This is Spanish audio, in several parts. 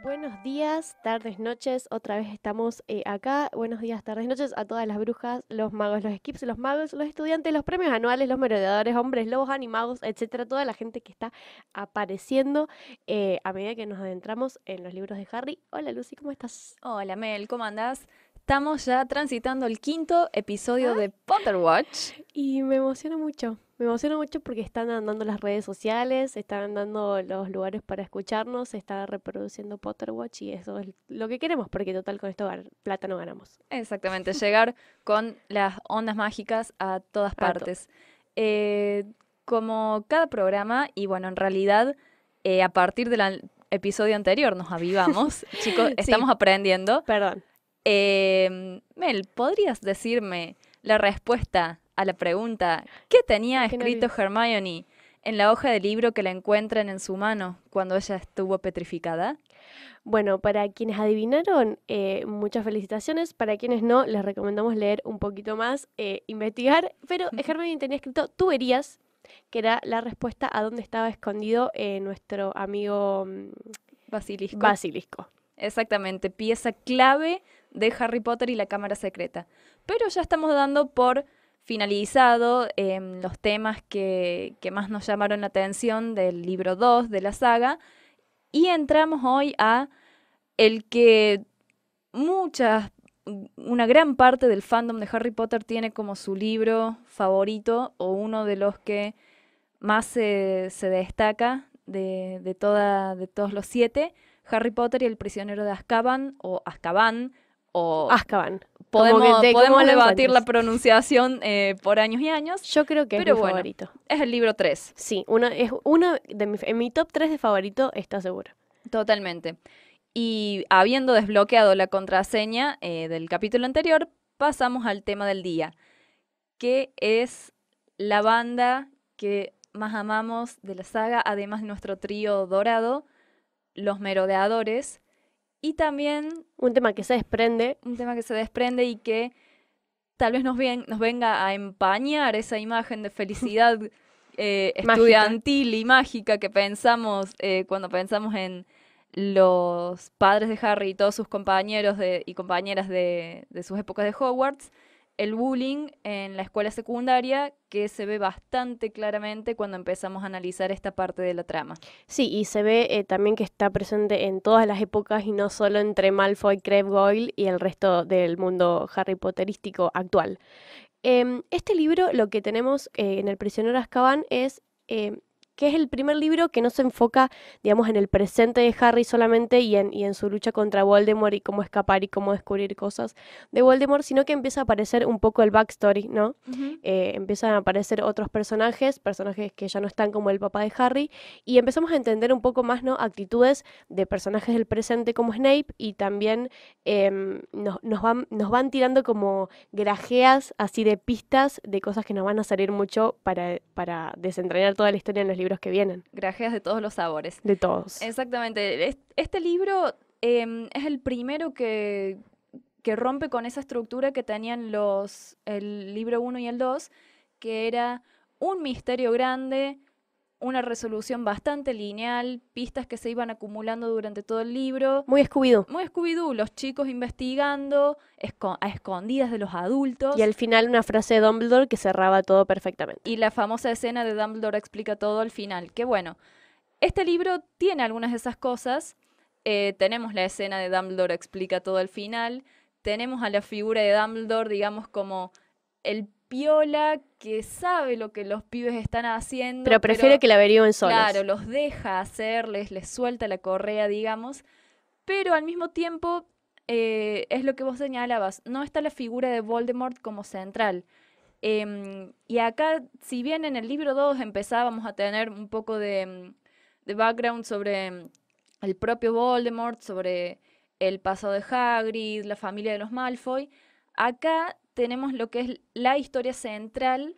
Buenos días, tardes, noches, otra vez estamos acá. Buenos días, tardes, noches a todas las brujas, los magos, los skips, los magos, los estudiantes, los premios anuales, los merodeadores, hombres, lobos, animagos, etcétera. Toda la gente que está apareciendo a medida que nos adentramos en los libros de Harry. Hola Lucy, ¿cómo estás? Hola Mel, ¿cómo andás? Estamos ya transitando el quinto episodio de Potter Watch. Y me emociona mucho. Me emociona mucho porque están andando las redes sociales, están andando los lugares para escucharnos, se está reproduciendo Potterwatch y eso es lo que queremos porque total con esto plata no ganamos. Exactamente, llegar con las ondas mágicas a todas A to- partes. Eh, Como cada programa, y bueno, en realidad a partir del episodio anterior nos avivamos. Chicos, Sí, estamos aprendiendo. perdón. Mel, ¿podrías decirme la respuesta a la pregunta ¿qué tenía Qué escrito nervios. Hermione en la hoja de libro que la encuentran en su mano cuando ella estuvo petrificada? Bueno, para quienes adivinaron, muchas felicitaciones. Para quienes no, les recomendamos leer un poquito más, investigar. Pero Hermione tenía escrito tuberías, que era la respuesta a dónde estaba escondido nuestro amigo Basilisco. Basilisco. Exactamente, pieza clave de Harry Potter y la Cámara Secreta. Pero ya estamos dando por finalizado los temas que más nos llamaron la atención del libro 2 de la saga y entramos hoy a el que muchas, una gran parte del fandom de Harry Potter tiene como su libro favorito o uno de los que más se destaca de todos los 7, Harry Potter y el prisionero de Azkaban o Azkaban, o Azkaban. Como que de cómo podemos lo debatir la encuentres. pronunciación por años y años, Yo creo que es mi pero bueno, favorito. es el libro 3, Sí, uno de en mi top 3 de favorito está seguro. totalmente. Y habiendo desbloqueado la contraseña del capítulo anterior, pasamos al tema del día, que es la banda que más amamos de la saga, además de nuestro trío dorado, los merodeadores, y también Un tema que se desprende. un tema que se desprende y que tal vez nos venga a empañar esa imagen de felicidad Mágica. estudiantil y mágica que pensamos cuando pensamos en los padres de Harry y todos sus compañeros y compañeras de sus épocas de Hogwarts, el bullying en la escuela secundaria que se ve bastante claramente cuando empezamos a analizar esta parte de la trama. Sí, y se ve también que está presente en todas las épocas y no solo entre Malfoy, Crabbe, Goyle y el resto del mundo Harry Potterístico actual. Este libro, lo que tenemos en El prisionero de Azkaban es que es el primer libro que no se enfoca, digamos, en el presente de Harry solamente y en su lucha contra Voldemort y cómo escapar y cómo descubrir cosas de Voldemort, sino que empieza a aparecer un poco el backstory, ¿no? Ujú. Empiezan a aparecer otros personajes que ya no están como el papá de Harry, y empezamos a entender un poco más, ¿no? Actitudes de personajes del presente como Snape, y también nos van tirando como grajeas así de pistas de cosas que nos van a salir mucho para desentrañar toda la historia en los libros que vienen, Grajeas de todos los sabores. de todos. Exactamente. Este libro es el primero que rompe con esa estructura que tenían el libro uno y el 2, que era un misterio grande, una resolución bastante lineal, pistas que se iban acumulando durante todo el libro. Muy Scooby-Doo. Muy Scooby-Doo, los chicos investigando a escondidas de los Y adultos. al final una frase de Dumbledore que cerraba todo perfectamente. Y la famosa escena de Dumbledore explica todo al final. Que bueno, este libro tiene algunas de esas cosas. Tenemos la escena de Dumbledore explica todo al final. Tenemos a la figura de Dumbledore, digamos, como el piola que sabe lo que los pibes están haciendo, Pero prefiere que la averigüen claro, solos. los deja hacerles, les suelta la correa, digamos. Pero al mismo tiempo, es lo que vos señalabas, no está la figura de Voldemort como central. Y acá, si bien en el libro 2 empezábamos a tener un poco de background sobre el propio Voldemort, sobre el pasado de Hagrid, la familia de los Malfoy, acá tenemos lo que es la historia central,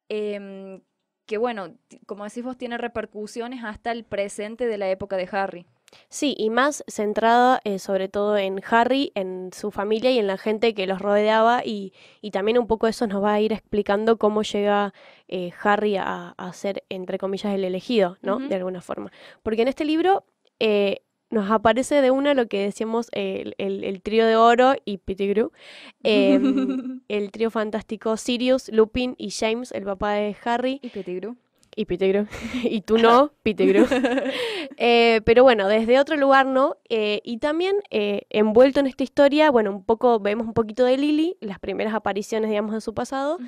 em, que bueno, como decís vos, tiene repercusiones hasta el presente de la época de Harry. Sí, y más centrada sobre todo en Harry, en su familia y en la gente que los rodeaba, y también un poco eso nos va a ir explicando cómo llega Harry a ser, entre comillas, el elegido, ¿no? Ujú. De alguna forma. Porque en este libro nos aparece de una lo que decíamos el trío de oro y Pettigrew. El trío fantástico Sirius, Lupin y James, el papá de Harry. Y Pettigrew. Y Pettigrew. Y tú no, Pettigrew. Pero bueno, desde otro lugar, ¿no? Y también envuelto en esta historia, bueno, vemos un poquito de Lily, las primeras apariciones, digamos, de su pasado.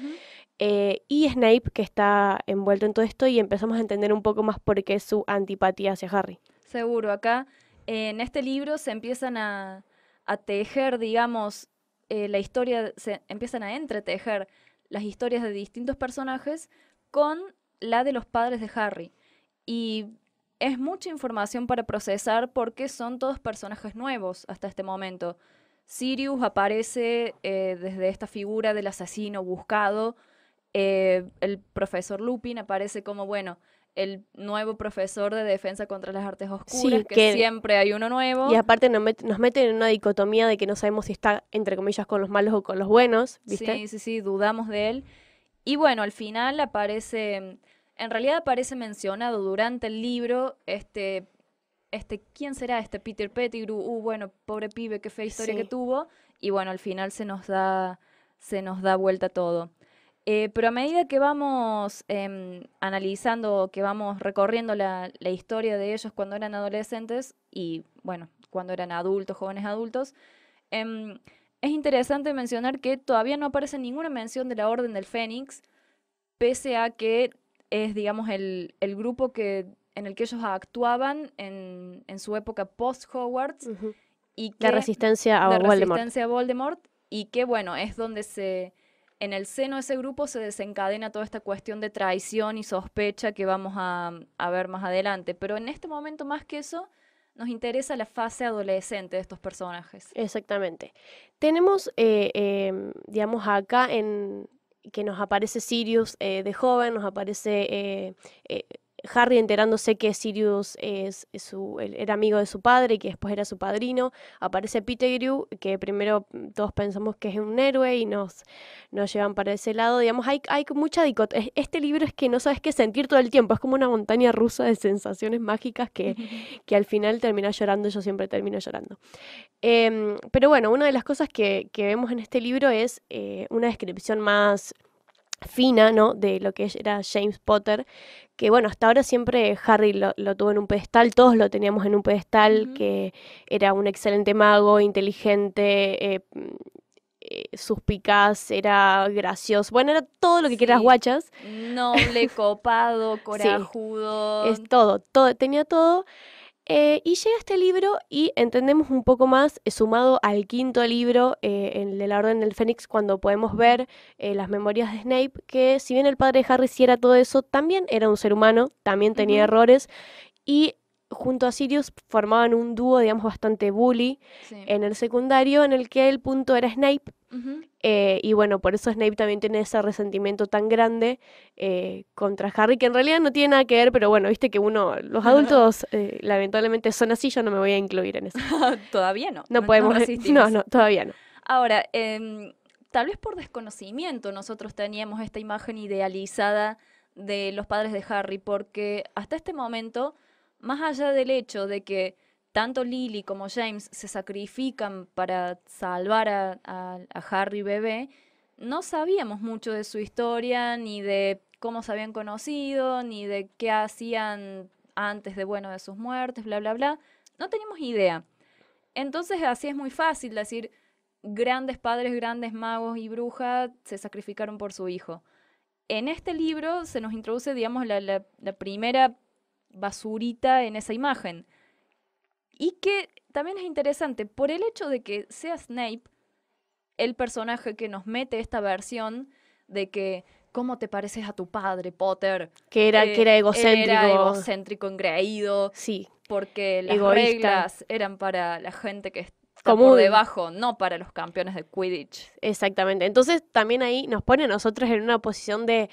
Y Snape, que está envuelto en todo esto, y empezamos a entender un poco más por qué su antipatía hacia Harry. Seguro, acá en este libro se empiezan a tejer, digamos, la historia, se empiezan a entretejer las historias de distintos personajes con la de los padres de Harry. Y es mucha información para procesar porque son todos personajes nuevos hasta este momento. Sirius aparece desde esta figura del asesino buscado. El profesor Lupin aparece como, bueno, el nuevo profesor de defensa contra las artes oscuras, Sí, que siempre hay uno nuevo. Y aparte nos meten en una dicotomía de que no sabemos si está, entre comillas, con los malos o con los buenos, ¿viste? Sí, dudamos de él. Y bueno, al final aparece, en realidad aparece mencionado durante el libro, ¿quién será este Peter Pettigrew? Bueno, pobre pibe, qué fea historia que tuvo. Y bueno, al final se nos da vuelta todo. Pero a medida que vamos analizando, que vamos recorriendo la historia de ellos cuando eran adolescentes y, bueno, cuando eran adultos, jóvenes adultos, es interesante mencionar que todavía no aparece ninguna mención de la Orden del Fénix, pese a que es, digamos, el grupo en el que ellos actuaban en su época post-Hogwarts. Y que, la resistencia a Voldemort. Y que, bueno, es donde en el seno de ese grupo se desencadena toda esta cuestión de traición y sospecha que vamos a ver más adelante. Pero en este momento, más que eso, nos interesa la fase adolescente de estos personajes. Exactamente. Tenemos, digamos, acá que nos aparece Sirius de joven, nos aparece Harry enterándose que Sirius era amigo de su padre y que después era su padrino. Aparece Pettigrew, que primero todos pensamos que es un héroe y nos llevan para ese lado. Digamos, hay mucha dicotomía. Este libro es que no sabes qué sentir todo el tiempo. Es como una montaña rusa de sensaciones mágicas que al final terminas llorando. Yo siempre termino llorando. Pero bueno, una de las cosas que vemos en este libro es una descripción más fina, ¿no?, de lo que era James Potter, que bueno, hasta ahora siempre Harry lo tuvo en un pedestal, todos lo teníamos en un pedestal, que era un excelente mago, inteligente, suspicaz, era gracioso, bueno, era todo lo que quieras, guachas. Noble, copado, corajudo. Sí, es todo, tenía todo. Y llega este libro y entendemos un poco más, sumado al quinto libro, el de la Orden del Fénix, cuando podemos ver las memorias de Snape, que si bien el padre de Harry sí era todo eso, también era un ser humano, también tenía errores, y junto a Sirius formaban un dúo, digamos, bastante bully en el secundario, en el que el punto era Snape. Y bueno, por eso Snape también tiene ese resentimiento tan grande contra Harry, que en realidad no tiene nada que ver, pero bueno, viste que los adultos lamentablemente son así, yo no me voy a incluir en eso. Todavía no. No podemos. No, todavía no. Ahora, tal vez por desconocimiento nosotros teníamos esta imagen idealizada de los padres de Harry, porque hasta este momento, más allá del hecho de que tanto Lily como James se sacrifican para salvar a Harry bebé, no sabíamos mucho de su historia, ni de cómo se habían conocido, ni de qué hacían antes de sus muertes, bla, bla, bla. No teníamos idea. Entonces así es muy fácil decir, grandes padres, grandes magos y brujas se sacrificaron por su hijo. En este libro se nos introduce, digamos, la primera basurita en esa imagen. Y que también es interesante, por el hecho de que sea Snape el personaje que nos mete esta versión de que, ¿cómo te pareces a tu padre, Potter? Que era egocéntrico. Era egocéntrico, engreído. Sí. Porque las egoísta. Reglas eran para la gente que está por debajo, no para los campeones de Quidditch. Exactamente. Entonces también ahí nos pone a nosotros en una posición de...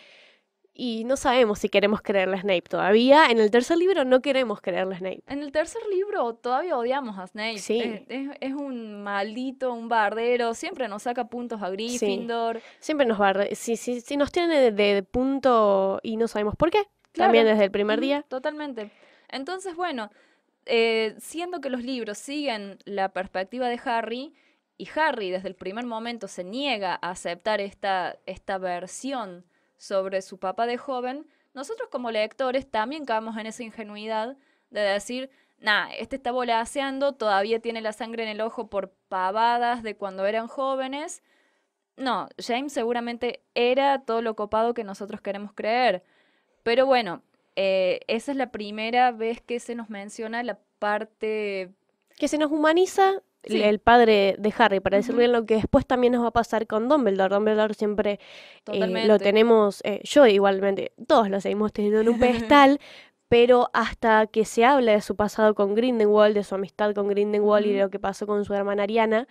Y no sabemos si queremos creerle a Snape todavía. En el tercer libro no queremos creerle a Snape. En el tercer libro todavía odiamos a Snape. Sí. Es un maldito, un bardero. Siempre nos saca puntos a Gryffindor. Sí. Siempre nos bardea. Si nos tiene de punto y no sabemos por qué. Claro. También desde el primer día. Totalmente. Entonces, bueno, siendo que los libros siguen la perspectiva de Harry, y Harry desde el primer momento se niega a aceptar esta versión sobre su papá de joven, nosotros como lectores también caemos en esa ingenuidad de decir, nah, este está volaseando, todavía tiene la sangre en el ojo por pavadas de cuando eran jóvenes. No, James seguramente era todo lo copado que nosotros queremos creer. Pero bueno, esa es la primera vez que se nos menciona la parte... Que se nos humaniza Sí. el padre de Harry, para decirlo Ujú. bien, lo que después también nos va a pasar con Dumbledore. Dumbledore siempre lo Totalmente. tenemos, yo igualmente, todos lo seguimos teniendo en un pedestal, pero hasta que se habla de su pasado con Grindelwald, de su amistad con Grindelwald y de Ujú. lo que pasó con su hermana Ariana,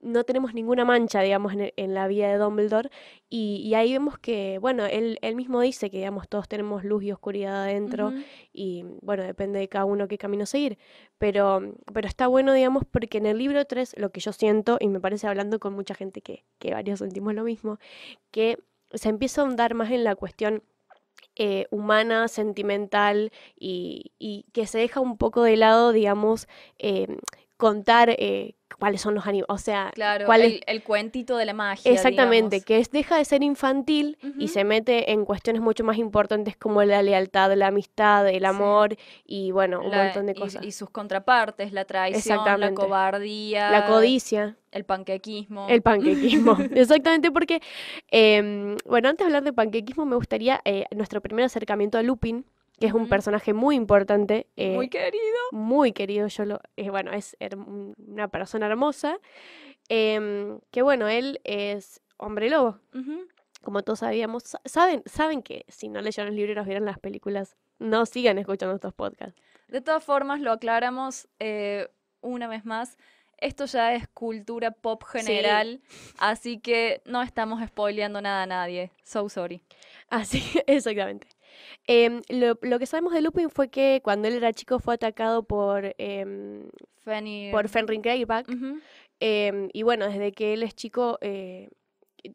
no tenemos ninguna mancha, digamos, en la vida de Dumbledore. Y ahí vemos que, bueno, él mismo dice que, digamos, todos tenemos luz y oscuridad adentro. Ujú. Y, bueno, depende de cada uno qué camino seguir. Pero está bueno, digamos, porque en el libro 3 lo que yo siento, y me parece hablando con mucha gente que varios sentimos lo mismo, que se empieza a ahondar más en la cuestión humana, sentimental, y que se deja un poco de lado, digamos, contar cuáles son los animales, o sea, Claro, cuál es el cuentito de la magia, exactamente, digamos. que deja de ser infantil y Ujú. se mete en cuestiones mucho más importantes como la lealtad, la amistad, el Sí. amor y bueno, un montón de Y cosas. sus contrapartes, la traición, la Exactamente. La cobardía, codicia, el panquequismo. el panquequismo. Exactamente, porque, bueno, antes de hablar de panquequismo, me gustaría nuestro primer acercamiento a Lupin, que es un Ujú. personaje muy importante, Y muy querido. muy querido. Bueno, es una persona hermosa. Que bueno, él es hombre lobo. Ujú. Como todos sabíamos, saben que si no leyeron el libro y nos vieron las películas, no sigan escuchando estos podcasts. De todas formas, lo aclaramos una vez más. Esto ya es cultura pop general, así que no estamos spoileando nada a nadie. So sorry. Así, exactamente. Lo que sabemos de Lupin fue que cuando él era chico fue atacado Fanny. por Fenrir Greyback. Ujú. Y bueno, desde que él es chico,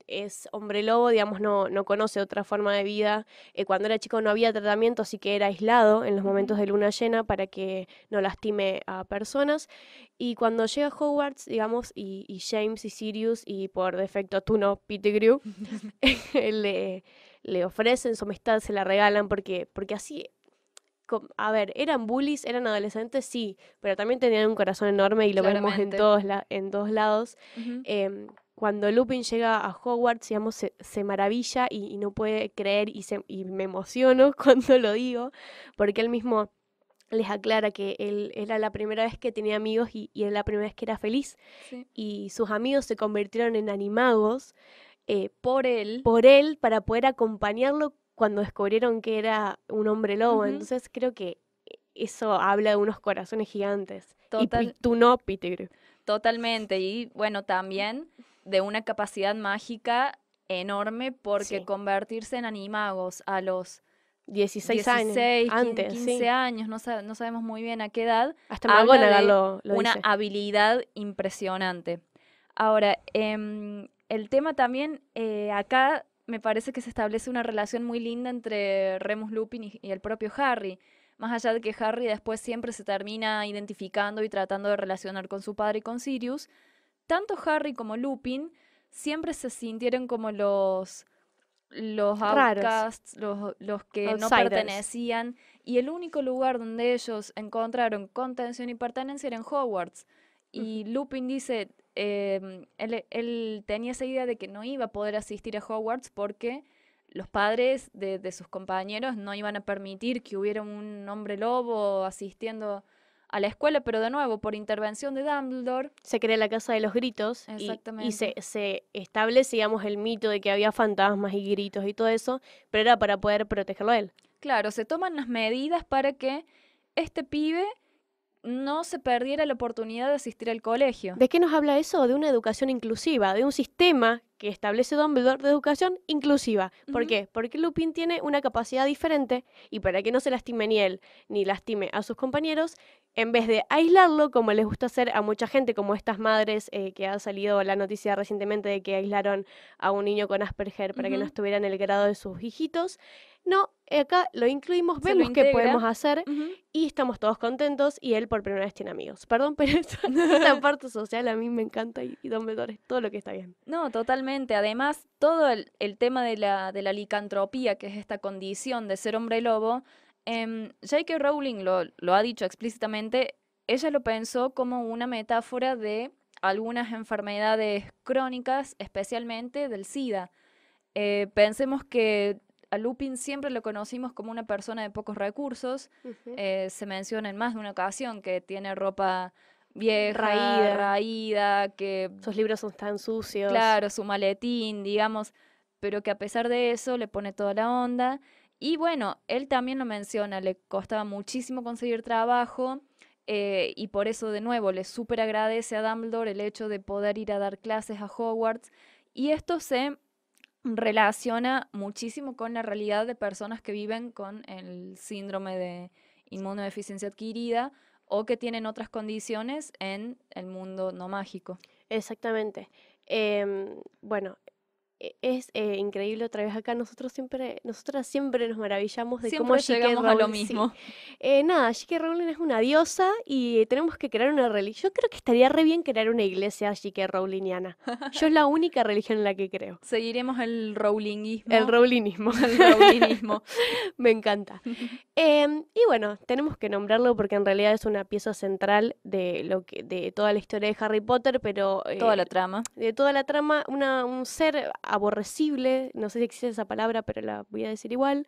es hombre lobo, digamos, no conoce otra forma de vida. Cuando era chico no había tratamiento, así que era aislado en los momentos Ujú. de luna llena para que no lastime a personas. Y cuando llega a Hogwarts, digamos, y James y Sirius, y por defecto tú no, Pettigrew, le ofrecen su amistad, se la regalan, porque así... A ver, eran bullies, eran adolescentes, sí, pero también tenían un corazón enorme y lo vemos Claramente. en todos lados. Ujú. Cuando Lupin llega a Hogwarts, digamos, se maravilla y no puede creer y me emociono cuando lo digo, porque él mismo les aclara que él era la primera vez que tenía amigos y era la primera vez que era feliz. Sí. Y sus amigos se convirtieron en animagos Por él. por él para poder acompañarlo cuando descubrieron que era un hombre lobo. Ujú. Entonces creo que eso habla de unos corazones gigantes. Y Total, tú no, Peter. totalmente. Y bueno, también de una capacidad mágica enorme porque Sí. convertirse en animagos a los 16 años, 16, antes, 15 sí. años, no sabemos muy bien a qué edad, Hasta habla McGonagall de lo una dice. habilidad impresionante. Ahora, el tema también, acá me parece que se establece una relación muy linda entre Remus Lupin y el propio Harry. Más allá de que Harry después siempre se termina identificando y tratando de relacionar con su padre y con Sirius, tanto Harry como Lupin siempre se sintieron como los Raros. outcasts, los que no Outsiders. pertenecían, y el único lugar donde ellos encontraron contención y pertenencia era en Hogwarts. Y Lupin dice, él tenía esa idea de que no iba a poder asistir a Hogwarts porque los padres de sus compañeros no iban a permitir que hubiera un hombre lobo asistiendo a la escuela, pero de nuevo, por intervención de Dumbledore. Se crea la casa de los gritos y se establece, digamos, el mito de que había fantasmas y gritos y todo eso, pero era para poder protegerlo a él. Claro, se toman las medidas para que este pibe no se perdiera la oportunidad de asistir al colegio. ¿De qué nos habla eso? De una educación inclusiva, de un sistema que establece Dumbledore de educación inclusiva. ¿Por Ujú. qué? Porque Lupin tiene una capacidad diferente y para que no se lastime ni él ni lastime a sus compañeros, en vez de aislarlo, como les gusta hacer a mucha gente, como estas madres que ha salido la noticia recientemente de que aislaron a un niño con Asperger para que no Ujú. estuviera en el grado de sus hijitos, no, Acá lo incluimos, Se lo vemos qué integra. podemos hacer Ujú. y estamos todos contentos y él por primera vez tiene amigos. Perdón, pero esta parte social a mí me encanta y Dumbledore es todo lo que está bien. No, totalmente. Además, todo el tema de la licantropía, que es esta condición de ser hombre lobo, J.K. Rowling lo ha dicho explícitamente, ella lo pensó como una metáfora de algunas enfermedades crónicas, especialmente del SIDA. Pensemos que a Lupin siempre lo conocimos como una persona de pocos recursos. Ujú. Se menciona en más de una ocasión que tiene ropa vieja, Raída. raída, que Sus libros son tan sucios. claro, su maletín, digamos, pero que a pesar de eso le pone toda la onda. Y bueno, él también lo menciona, le costaba muchísimo conseguir trabajo y por eso de nuevo le súper agradece a Dumbledore el hecho de poder ir a dar clases a Hogwarts. Y esto se relaciona muchísimo con la realidad de personas que viven con el síndrome de inmunodeficiencia adquirida o que tienen otras condiciones en el mundo no mágico. Exactamente. Bueno, es increíble otra vez acá. Nosotras siempre nos maravillamos de cómo Siempre J.K. llegamos a lo Rowling, sí. mismo. Nada, J.K. Rowling es una diosa y tenemos que crear una religión. Yo creo que estaría re bien crear una iglesia J.K. Rowlingiana. Yo es la única religión en la que creo. Seguiremos el Rowlingismo. El Rowlingismo. El Rowlingismo. Me encanta. Y bueno, tenemos que nombrarlo porque en realidad es una pieza central de toda la historia de Harry Potter, pero Toda la trama. de toda la trama, un ser aborrecible, no sé si existe esa palabra, pero la voy a decir igual,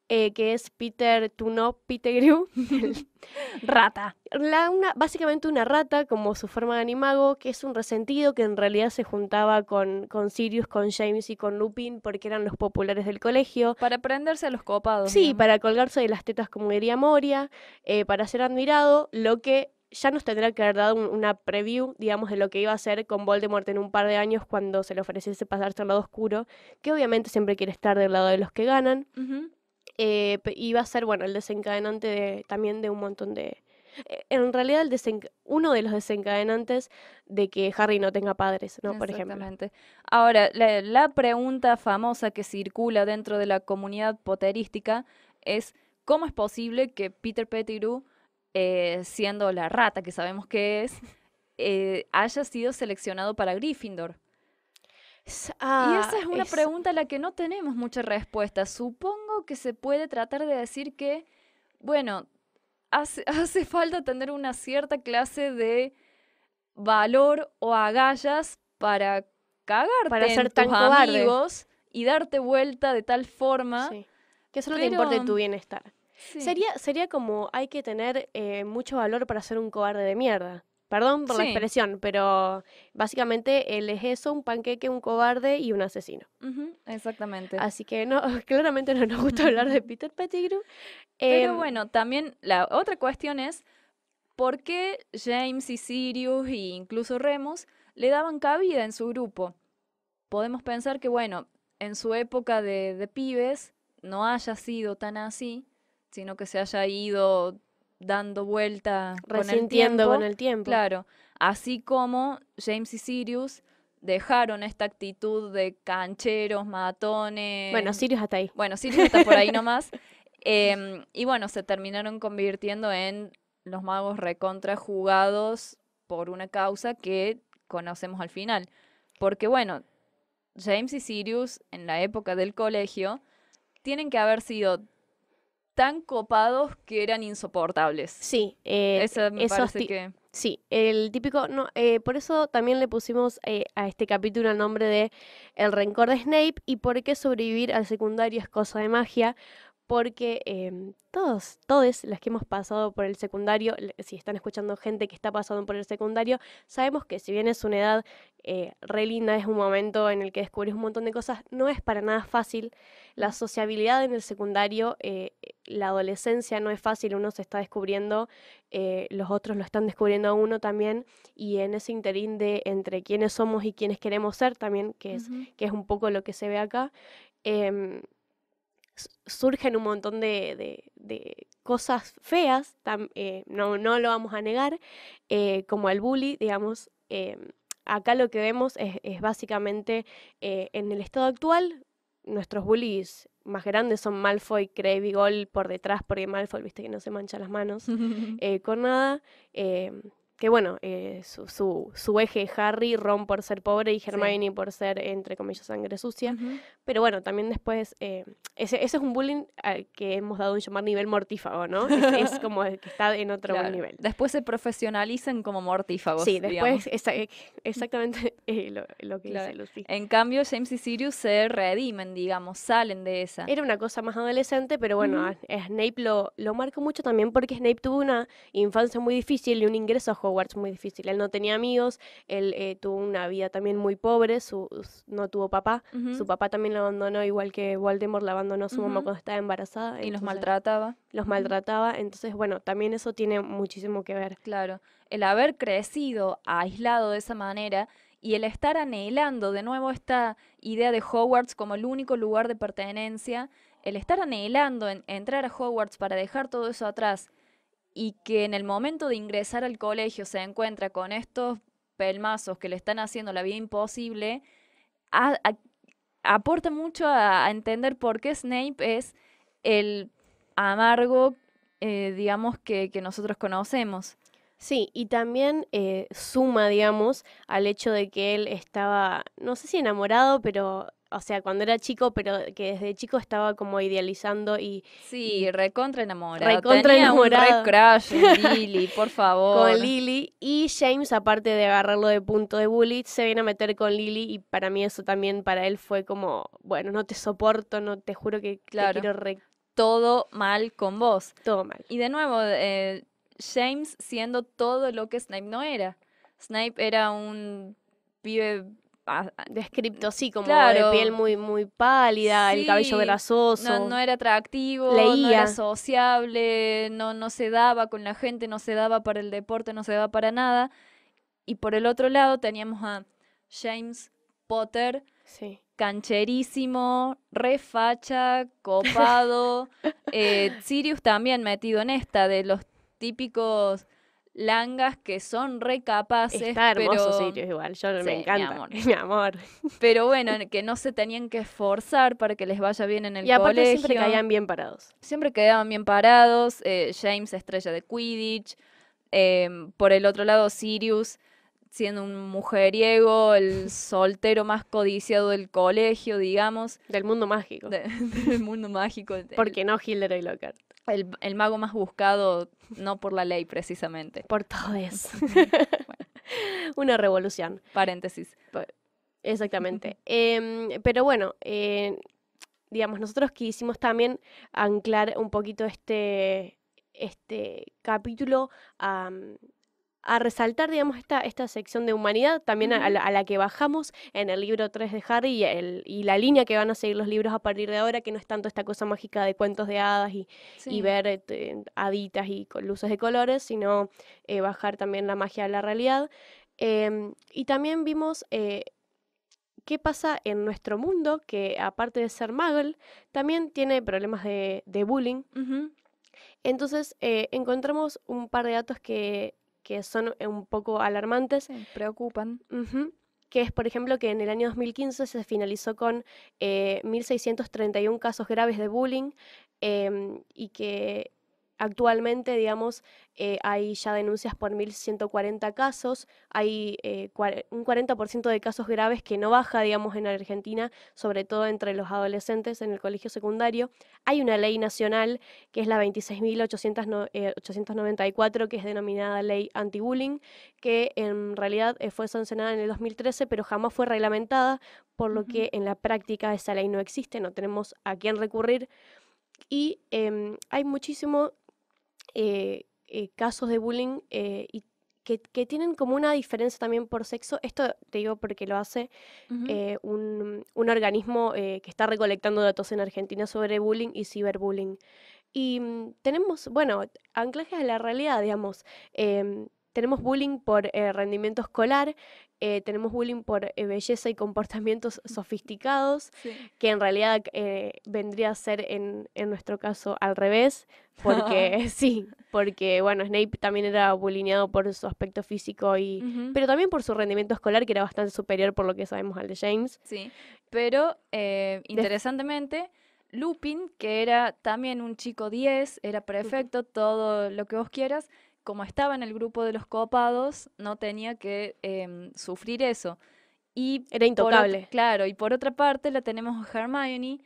que es Peter Tunop Pettigrew. Rata. Básicamente una rata, como su forma de animago, que es un resentido que en realidad se juntaba con Sirius, con James y con Lupin porque eran los populares del colegio. Para prenderse a los copados. Sí, digamos. para colgarse de las tetas, como diría Moria, para ser admirado, lo que ya nos tendrá que haber dado una preview, digamos, de lo que iba a hacer con Voldemort en un par de años cuando se le ofreciese pasarse al lado oscuro, que obviamente siempre quiere estar del lado de los que ganan. Ujú. Y va a ser, bueno, el desencadenante también de un montón de... En realidad, uno de los desencadenantes de que Harry no tenga padres, ¿no? Por ejemplo. Exactamente. Ahora, la pregunta famosa que circula dentro de la comunidad potterística es ¿cómo es posible que Peter Pettigrew, siendo la rata que sabemos que es, haya sido seleccionado para Gryffindor? Y esa es una pregunta a la que no tenemos mucha respuesta. Supongo que se puede tratar de decir que, bueno, hace falta tener una cierta clase de valor o agallas para cagarte Para ser en tan tus cobarde. amigos y darte vuelta de tal forma. Sí. Que solo te importe pero- tu bienestar. Sí. Sería como hay que tener mucho valor para ser un cobarde de mierda. Perdón por la Sí. expresión, pero básicamente él es eso, un panqueque, un cobarde y un asesino. Ujú, exactamente. Así que no, claramente no nos gusta hablar de Peter Pettigrew. Pero Em, bueno, también la otra cuestión es por qué James y Sirius e incluso Remus le daban cabida en su grupo. Podemos pensar que, bueno, en su época de pibes no haya sido tan así, sino que se haya ido dando vuelta con el resintiendo tiempo. con el tiempo. Claro, así como James y Sirius dejaron esta actitud de cancheros, matones. Bueno, Sirius hasta ahí. Bueno, Sirius está por ahí nomás. Y bueno, se terminaron convirtiendo en los magos recontra jugados por una causa que conocemos al final. Porque bueno, James y Sirius en la época del colegio tienen que haber sido tan copados que eran insoportables. Sí, Eso me esos parece ti- que... Sí, el típico, no, por eso también le pusimos a este capítulo el nombre de El rencor de Snape y por qué sobrevivir al secundario es cosa de magia, porque todos las que hemos pasado por el secundario, si están escuchando gente que está pasando por el secundario, sabemos que si bien es una edad re linda, es un momento en el que descubres un montón de cosas, no es para nada fácil. La sociabilidad en el secundario, la adolescencia no es fácil, uno se está descubriendo, los otros lo están descubriendo a uno también, y en ese interín de entre quiénes somos y quiénes queremos ser también, que es un poco lo que se ve acá, em, surgen un montón de cosas feas, no lo vamos a negar, como el bully, digamos. Acá lo que vemos es básicamente en el estado actual, nuestros bullies más grandes son Malfoy, Crabbe y Goyle por detrás, porque Malfoy, viste que no se mancha las manos con nada. Que bueno, su eje es Harry, Ron por ser pobre y Hermione por ser, entre comillas, sangre sucia. Pero bueno, también después, ese es un bullying al que hemos dado un llamar nivel mortífago, ¿no? Es como el que está en otro buen nivel. Después se profesionalizan como mortífagos, sí, después exactamente lo que dice Lucy. En cambio, James y Sirius se redimen, digamos, salen de esa. Era una cosa más adolescente, pero bueno, a Snape lo marcó mucho también porque Snape tuvo una infancia muy difícil y un ingreso a Hogwarts muy difícil. Él no tenía amigos, él tuvo una vida también muy pobre, no tuvo papá. Su papá también lo abandonó, igual que Voldemort la abandonó a su mamá cuando estaba embarazada. Y los maltrataba. Los maltrataba, entonces bueno, también eso tiene muchísimo que ver. Claro, el haber crecido aislado de esa manera y el estar anhelando de nuevo esta idea de Hogwarts como el único lugar de pertenencia, el estar anhelando entrar a Hogwarts para dejar todo eso atrás y que en el momento de ingresar al colegio se encuentra con estos pelmazos que le están haciendo la vida imposible, aporta mucho a entender por qué Snape es el amargo, digamos, que nosotros conocemos. Sí, y también suma, digamos, al hecho de que él estaba, no sé si enamorado, pero, o sea, cuando era chico, pero que desde chico estaba como idealizando y... Sí, recontra enamorado. Recontra Tenía enamorado. un re crush en Lily, por favor. Con Lily, y James, aparte de agarrarlo de punto de bully, se viene a meter con Lily, y para mí eso también para él fue como, bueno, no te soporto, no te juro que te quiero todo mal con vos. Todo mal. Y de nuevo, James siendo todo lo que Snape no era. Snape era un pibe descripto, sí, como de piel muy, muy pálida, el cabello grasoso. No era atractivo, no era sociable, no se daba con la gente, no se daba para el deporte, no se daba para nada. Y por el otro lado teníamos a James Potter, cancherísimo, re facha, copado. Sirius también metido en esta, de los típicos langas que son re capaces. Está hermoso Sirius igual, me encanta. Mi amor. Pero bueno, que no se tenían que esforzar para que les vaya bien en el colegio. Y aparte siempre caían bien parados. Siempre quedaban bien parados. James, estrella de Quidditch. Por el otro lado, Sirius, siendo un mujeriego, el soltero más codiciado del colegio, digamos. Del mundo mágico. Del mundo mágico. Porque no Gilderoy Lockhart. El mago más buscado, no por la ley precisamente. Por todos. Una revolución. Paréntesis. Exactamente. Pero bueno, digamos, nosotros quisimos también anclar un poquito este capítulo a resaltar, digamos, esta sección de humanidad, también a la que bajamos en el libro 3 de Harry y la línea que van a seguir los libros a partir de ahora, que no es tanto esta cosa mágica de cuentos de hadas y ver haditas y con luces de colores, sino bajar también la magia a la realidad. Y también vimos qué pasa en nuestro mundo, que aparte de ser muggle, también tiene problemas de bullying. Entonces encontramos un par de datos que son un poco alarmantes. Sí, preocupan. Que es, por ejemplo, que en el año 2015 se finalizó con 1.631 casos graves de bullying y que actualmente, digamos, hay ya denuncias por 1.140 casos, hay un 40% de casos graves que no baja, digamos, en Argentina, sobre todo entre los adolescentes en el colegio secundario. Hay una ley nacional que es la 26.894, que es denominada Ley Anti-Bullying, que en realidad fue sancionada en el 2013, pero jamás fue reglamentada, por lo que en la práctica esa ley no existe, no tenemos a quién recurrir. Y hay muchísimo casos de bullying y que tienen como una diferencia también por sexo. Esto te digo porque lo hace un organismo que está recolectando datos en Argentina sobre bullying y ciberbullying. Y tenemos, bueno, anclajes a la realidad, digamos. tenemos bullying por rendimiento escolar, tenemos bullying por belleza y comportamientos sofisticados, Sí. que en realidad vendría a ser en nuestro caso al revés, porque sí, porque bueno, Snape también era bullineado por su aspecto físico Ujú. pero también por su rendimiento escolar, que era bastante superior por lo que sabemos al de James. Sí, pero interesantemente, Lupin, que era también un chico 10, era perfecto, todo lo que vos quieras, como estaba en el grupo de los copados, no tenía que sufrir eso. Y Era intocable. claro, y por otra parte la tenemos a Hermione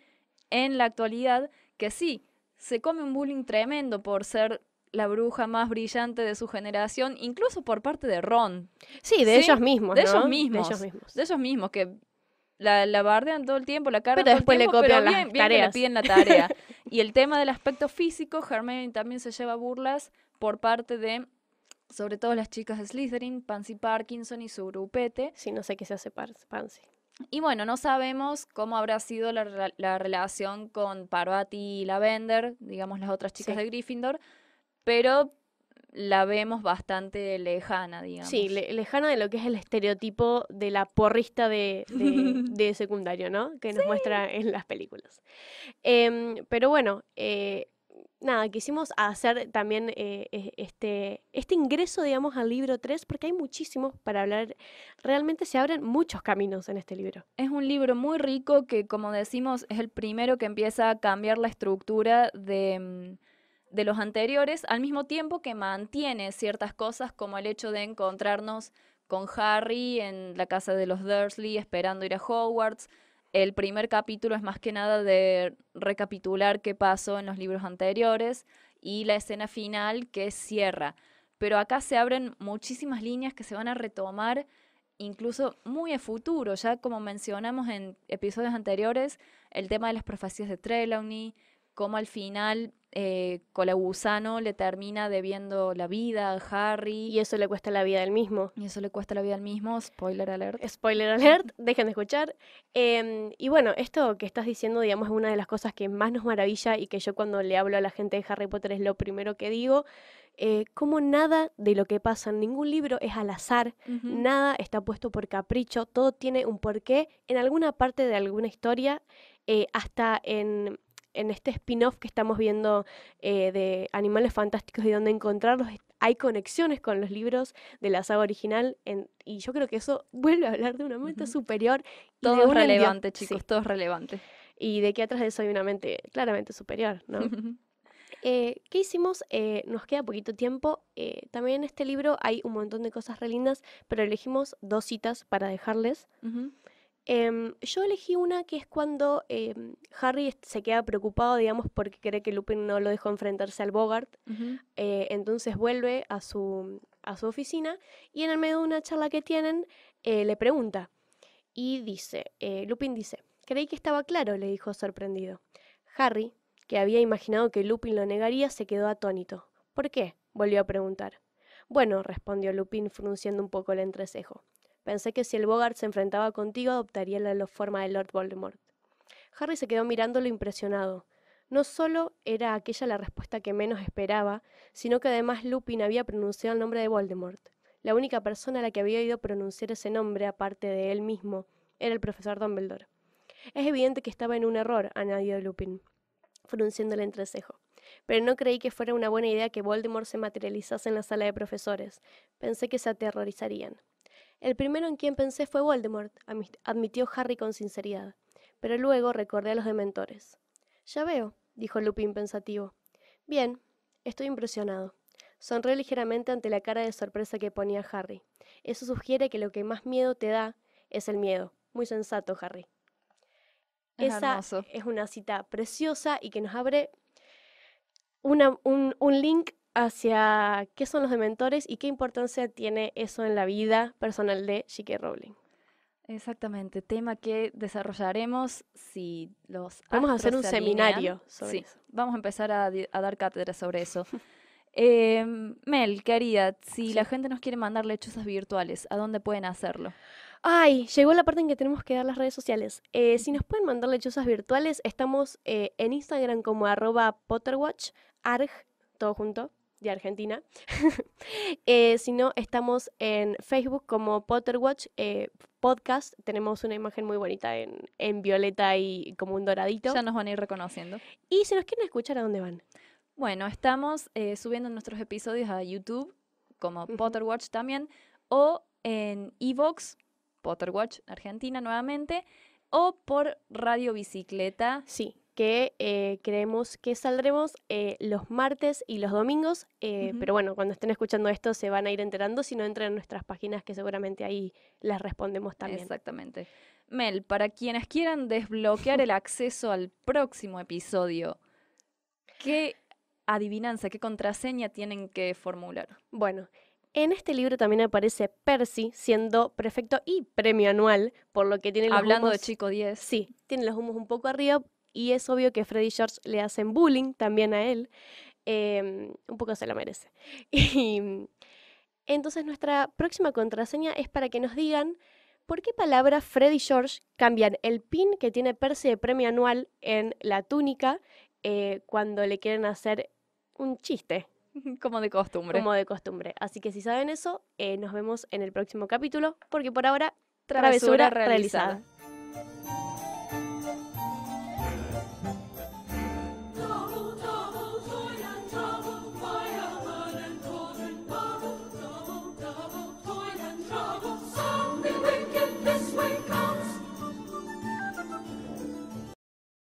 en la actualidad, que sí, se come un bullying tremendo por ser la bruja más brillante de su generación, incluso por parte de Ron. Sí, de ¿Sí? ellos mismos, De ¿no? ellos De mismos. ellos mismos. De ellos mismos, que la bardean todo el tiempo, la cargan Pero todo el después le tiempo, pero copian las bien, bien que le tareas. piden la tarea. Y el tema del aspecto físico, Hermione también se lleva burlas por parte de, sobre todo las chicas de Slytherin, Pansy Parkinson y su grupete. Sí, no sé qué se hace Pansy. Y bueno, no sabemos cómo habrá sido la relación con Parvati y Lavender, digamos las otras chicas Sí. de Gryffindor, pero la vemos bastante lejana, digamos. Sí, lejana de lo que es el estereotipo de la porrista de secundario, ¿no? Que nos muestra en las películas. Pero bueno, nada, quisimos hacer también este ingreso, digamos, al libro 3, porque hay muchísimos para hablar. Realmente se abren muchos caminos en este libro. Es un libro muy rico que, como decimos, es el primero que empieza a cambiar la estructura de los anteriores, al mismo tiempo que mantiene ciertas cosas como el hecho de encontrarnos con Harry en la casa de los Dursley esperando ir a Hogwarts. El primer capítulo es más que nada de recapitular qué pasó en los libros anteriores y la escena final que cierra. Pero acá se abren muchísimas líneas que se van a retomar incluso muy a futuro, ya como mencionamos en episodios anteriores, el tema de las profecías de Trelawney, cómo al final Colagusano le termina debiendo la vida a Harry. Y eso le cuesta la vida del mismo. Y eso le cuesta la vida al mismo, spoiler alert. Spoiler alert, dejen de escuchar. Y bueno, esto que estás diciendo, digamos, es una de las cosas que más nos maravilla y que yo cuando le hablo a la gente de Harry Potter es lo primero que digo. Como nada de lo que pasa en ningún libro es al azar, nada está puesto por capricho, todo tiene un porqué en alguna parte de alguna historia, hasta en este spin-off que estamos viendo de Animales Fantásticos y dónde encontrarlos, hay conexiones con los libros de la saga original y yo creo que eso vuelve a hablar de una mente superior. Y todo de es una relevante, chicos, sí. todo es relevante. Y de que atrás de eso hay una mente claramente superior, ¿no? ¿Qué hicimos? Nos queda poquito tiempo. También en este libro hay un montón de cosas re lindas, pero elegimos 2 citas para dejarles. Yo elegí una que es cuando Harry se queda preocupado, digamos, porque cree que Lupin no lo dejó enfrentarse al Bogart. Entonces vuelve a su oficina y en el medio de una charla que tienen le pregunta. Y dice, Lupin dice, creí que estaba claro, le dijo sorprendido. Harry, que había imaginado que Lupin lo negaría, se quedó atónito. ¿Por qué?, volvió a preguntar. Bueno, respondió Lupin frunciendo un poco el entrecejo. Pensé que si el Bogart se enfrentaba contigo, adoptaría la forma de Lord Voldemort. Harry se quedó mirándolo impresionado. No solo era aquella la respuesta que menos esperaba, sino que además Lupin había pronunciado el nombre de Voldemort. La única persona a la que había oído pronunciar ese nombre, aparte de él mismo, era el profesor Dumbledore. Es evidente que estaba en un error, añadió Lupin, frunciendo el entrecejo. Pero no creí que fuera una buena idea que Voldemort se materializase en la sala de profesores. Pensé que se aterrorizarían. El primero en quien pensé fue Voldemort, admitió Harry con sinceridad. Pero luego recordé a los dementores. Ya veo, dijo Lupin pensativo. Bien, estoy impresionado. Sonrió ligeramente ante la cara de sorpresa que ponía Harry. Eso sugiere que lo que más miedo te da es el miedo. Muy sensato, Harry. Esa hermoso. es una cita preciosa y que nos abre un link hacia qué son los dementores y qué importancia tiene eso en la vida personal de J.K. Rowling. Exactamente, tema que desarrollaremos si los Vamos a astros hacer un se alinean. seminario sobre eso. Vamos a empezar a dar cátedra sobre eso. Mel, querida, si la gente nos quiere mandar lechuzas virtuales, ¿a dónde pueden hacerlo? Ay, llegó la parte en que tenemos que dar las redes sociales. Si nos pueden mandar lechuzas virtuales, estamos en Instagram como @potterwatch, arg, todo junto, de Argentina. Si no, estamos en Facebook como Potterwatch Podcast. Tenemos una imagen muy bonita en violeta y como un doradito. Ya nos van a ir reconociendo. Y si nos quieren escuchar, ¿a dónde van? Bueno, estamos subiendo nuestros episodios a YouTube, como Ujú. Potterwatch también, o en Evox, Potterwatch Argentina nuevamente, o por Radio Bicicleta. Sí, que creemos que saldremos los martes y los domingos, Ujú. pero bueno, cuando estén escuchando esto se van a ir enterando, si no entran en nuestras páginas que seguramente ahí les respondemos también. Exactamente. Mel, para quienes quieran desbloquear el acceso al próximo episodio, ¿qué adivinanza, qué contraseña tienen que formular? Bueno, en este libro también aparece Percy siendo prefecto y premio anual, por lo que tiene los Hablando de humos. Chico 10. Sí, tiene los humos un poco arriba y es obvio que Fred y George le hacen bullying también a él. Un poco se lo merece. Y entonces nuestra próxima contraseña es para que nos digan por qué palabra Fred y George cambian el pin que tiene Percy de premio anual en la túnica cuando le quieren hacer un chiste, Como de costumbre. como de costumbre. Así que si saben eso, nos vemos en el próximo capítulo, porque por ahora, Travesura travesura realizada. realizada.